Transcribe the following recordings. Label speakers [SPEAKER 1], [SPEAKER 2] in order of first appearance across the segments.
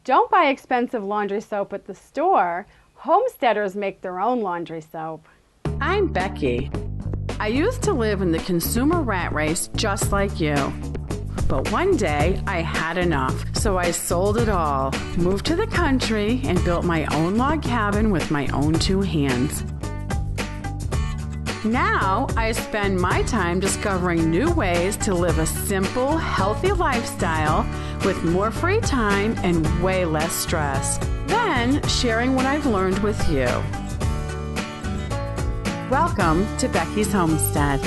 [SPEAKER 1] Don't buy expensive laundry soap at the store. Homesteaders make their own laundry soap.
[SPEAKER 2] I'm Becky. I used to live in the consumer rat race just like you. But one day I had enough, so I sold it all, moved to the country, and built my own log cabin with my own two hands. Now I spend my time discovering new ways to live a simple, healthy lifestyle with more free time and way less stress. Then sharing what I've learned with you. Welcome to Becky's Homestead.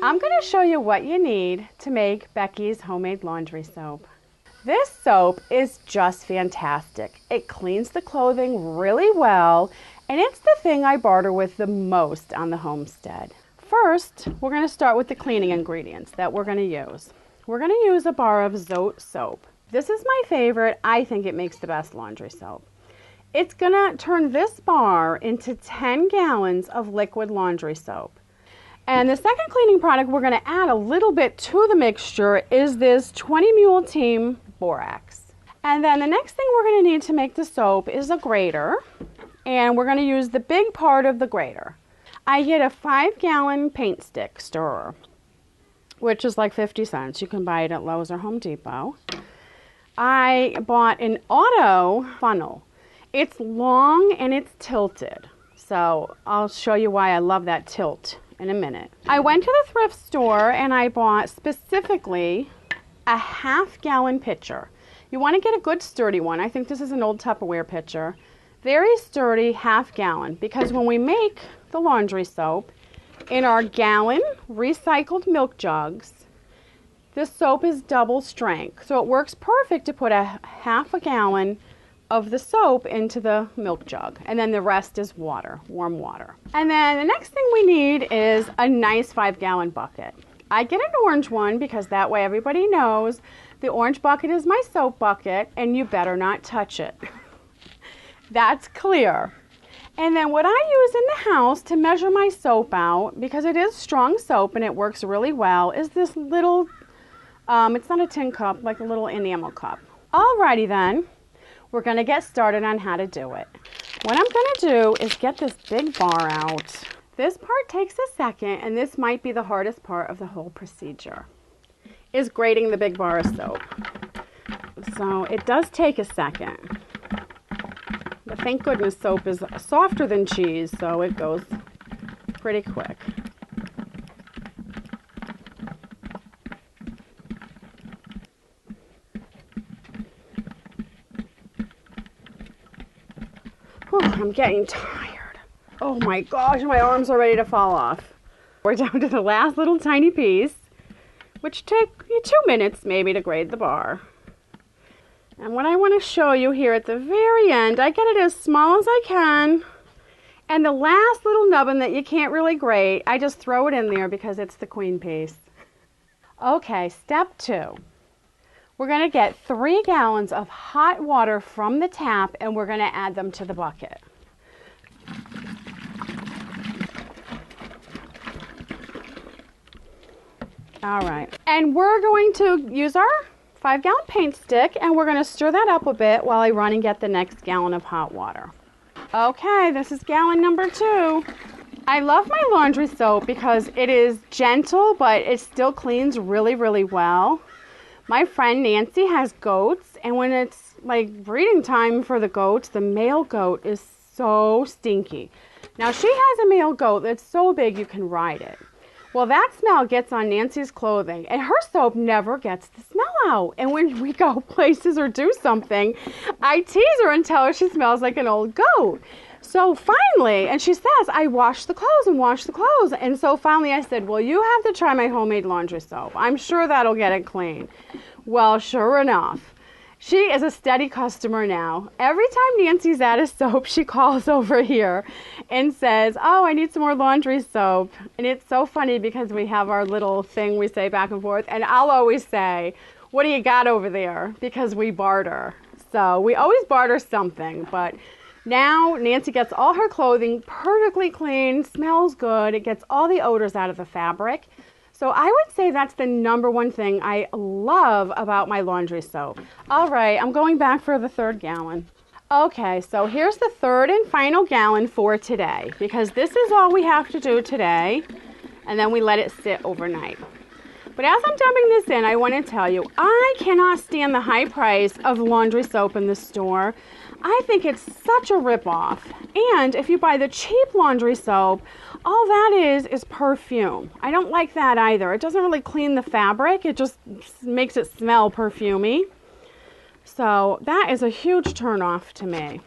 [SPEAKER 1] I'm going to show you what you need to make Becky's homemade laundry soap. This soap is just fantastic. It cleans the clothing really well, and it's the thing I barter with the most on the homestead. First, we're going to start with the cleaning ingredients that we're going to use. We're going to use a bar of Zote soap. This is my favorite. I think it makes the best laundry soap. It's going to turn this bar into 10 gallons of liquid laundry soap. And the second cleaning product we're going to add a little bit to the mixture is this 20 Mule Team borax. And then the next thing we're going to need to make the soap is a grater. And we're going to use the big part of the grater. I get a 5-gallon paint stick stirrer, which is like 50 cents. You can buy it at Lowe's or Home Depot. I bought an auto funnel. It's long and it's tilted. So I'll show you why I love that tilt in a minute. I went to the thrift store and I bought specifically a 1/2-gallon pitcher. You want to get a good sturdy one. I think this is an old Tupperware pitcher. Very sturdy 1/2-gallon, because when we make the laundry soap in our gallon recycled milk jugs, this soap is double strength. So it works perfect to put a 1/2 gallon of the soap into the milk jug, and then the rest is water, warm water. And then the next thing we need is a nice 5-gallon bucket. I get an orange one because that way everybody knows the orange bucket is my soap bucket and you better not touch it. That's clear. And then what I use in the house to measure my soap out, because it is strong soap and it works really well, is this little, it's not a tin cup, like a little enamel cup. Alrighty then. We're going to get started on how to do it. What I'm going to do is get this big bar out. This part takes a second, and this might be the hardest part of the whole procedure, is grating the big bar of soap. So it does take a second. But thank goodness soap is softer than cheese, so it goes pretty quick. I'm getting tired. Oh my gosh, my arms are ready to fall off. We're down to the last little tiny piece, which take you 2 minutes maybe to grade the bar. And what I want to show you here at the very end, I get it as small as I can. And the last little nubbin that you can't really grate, I just throw it in there because it's the queen piece. Okay, step 2. We're going to get 3 gallons of hot water from the tap and we're going to add them to the bucket. All right, and we're going to use our 5-gallon paint stick and we're going to stir that up a bit while I run and get the next gallon of hot water. Okay, this is gallon number 2. I love my laundry soap because it is gentle, but it still cleans really, really well. My friend Nancy has goats, and when it's like breeding time for the goats, the male goat is so stinky. Now she has a male goat that's so big you can ride it. Well, that smell gets on Nancy's clothing, and her soap never gets the smell out. And when we go places or do something, I tease her and tell her she smells like an old goat. So finally, and she says, I wash the clothes and wash the clothes. And so finally I said, well, you have to try my homemade laundry soap. I'm sure that'll get it clean. Well, sure enough, she is a steady customer now. Every time Nancy's out of soap, she calls over here and says, oh, I need some more laundry soap. And it's so funny because we have our little thing we say back and forth. And I'll always say, what do you got over there? Because we barter. So we always barter something, but now Nancy gets all her clothing perfectly clean, smells good, it gets all the odors out of the fabric. So I would say that's the number one thing I love about my laundry soap. All right, I'm going back for the 3rd gallon. Okay, so here's the 3rd and final gallon for today, because this is all we have to do today, and then we let it sit overnight. But as I'm dumping this in, I want to tell you, I cannot stand the high price of laundry soap in the store. I think it's such a ripoff. And if you buy the cheap laundry soap, all that is perfume. I don't like that either. It doesn't really clean the fabric. It just makes it smell perfumey. So that is a huge turnoff to me.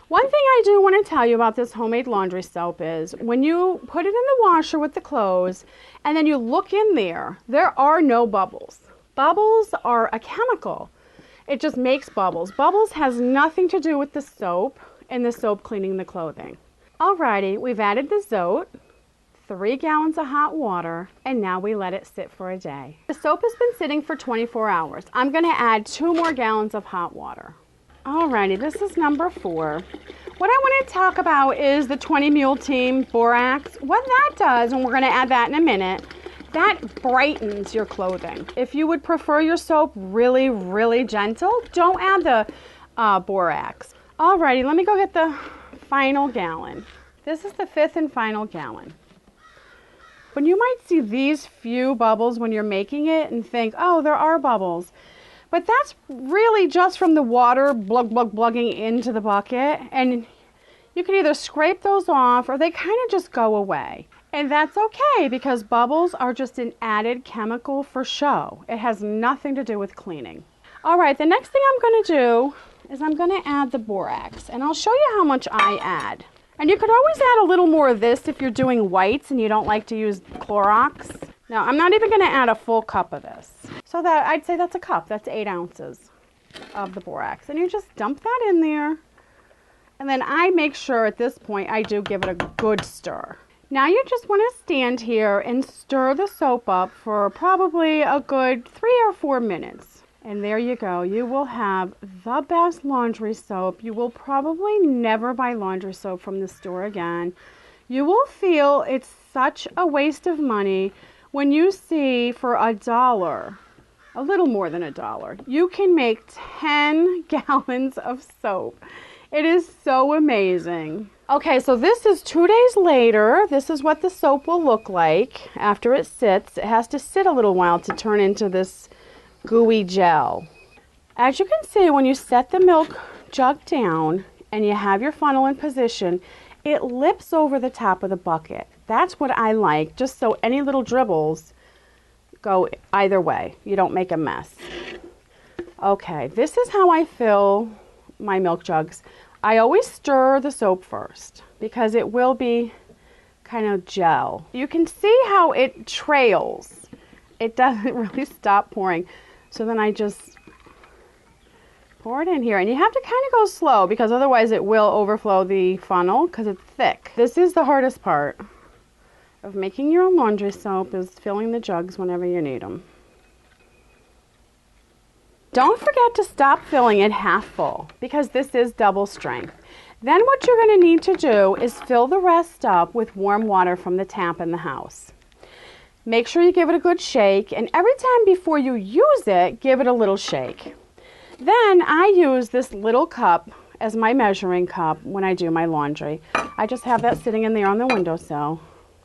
[SPEAKER 1] One thing I do want to tell you about this homemade laundry soap is when you put it in the washer with the clothes and then you look in there, there are no bubbles. Bubbles are a chemical. It just makes bubbles. Bubbles has nothing to do with the soap and the soap cleaning the clothing. Alrighty, we've added the Zote, 3 gallons of hot water, and now we let it sit for a day. The soap has been sitting for 24 hours. I'm going to add 2 more gallons of hot water. Alrighty, this is number 4. What I want to talk about is the 20 Mule Team Borax. What that does, and we're going to add that in a minute, that brightens your clothing. If you would prefer your soap really, really gentle, don't add the borax. Alrighty, let me go get the final gallon. This is the 5th and final gallon. When you might see these few bubbles when you're making it and think, oh, there are bubbles. But that's really just from the water blugging into the bucket. And you can either scrape those off or they kind of just go away. And that's okay because bubbles are just an added chemical for show. It has nothing to do with cleaning. All right, the next thing I'm going to do is I'm going to add the borax. And I'll show you how much I add. And you could always add a little more of this if you're doing whites and you don't like to use Clorox. Now, I'm not even going to add a full cup of this. So that I'd say that's a cup. That's 8 ounces of the borax. And you just dump that in there. And then I make sure at this point I do give it a good stir. Now you just want to stand here and stir the soap up for probably a good 3 or 4 minutes. And there you go. You will have the best laundry soap. You will probably never buy laundry soap from the store again. You will feel it's such a waste of money when you see for $1, a little more than $1, you can make 10 gallons of soap. It is so amazing. Okay, so this is 2 days later. This is what the soap will look like after it sits. It has to sit a little while to turn into this gooey gel. As you can see, when you set the milk jug down and you have your funnel in position, it lips over the top of the bucket. That's what I like, just so any little dribbles go either way. You don't make a mess. Okay, this is how I fill my milk jugs. I always stir the soap first because it will be kind of gel. You can see how it trails. It doesn't really stop pouring. So then I just pour it in here. And you have to kind of go slow because otherwise it will overflow the funnel because it's thick. This is the hardest part of making your own laundry soap, is filling the jugs whenever you need them. Don't forget to stop filling it half full because this is double strength. Then what you're going to need to do is fill the rest up with warm water from the tap in the house. Make sure you give it a good shake, and every time before you use it, give it a little shake. Then I use this little cup as my measuring cup when I do my laundry. I just have that sitting in there on the windowsill,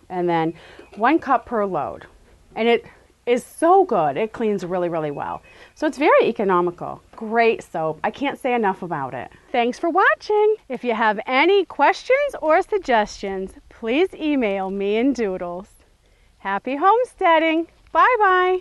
[SPEAKER 1] and then 1 cup per load. And it is so good. It cleans really, really well. So it's very economical. Great soap. I can't say enough about it. Thanks for watching. If you have any questions or suggestions, please email me in doodles. Happy homesteading. Bye-bye.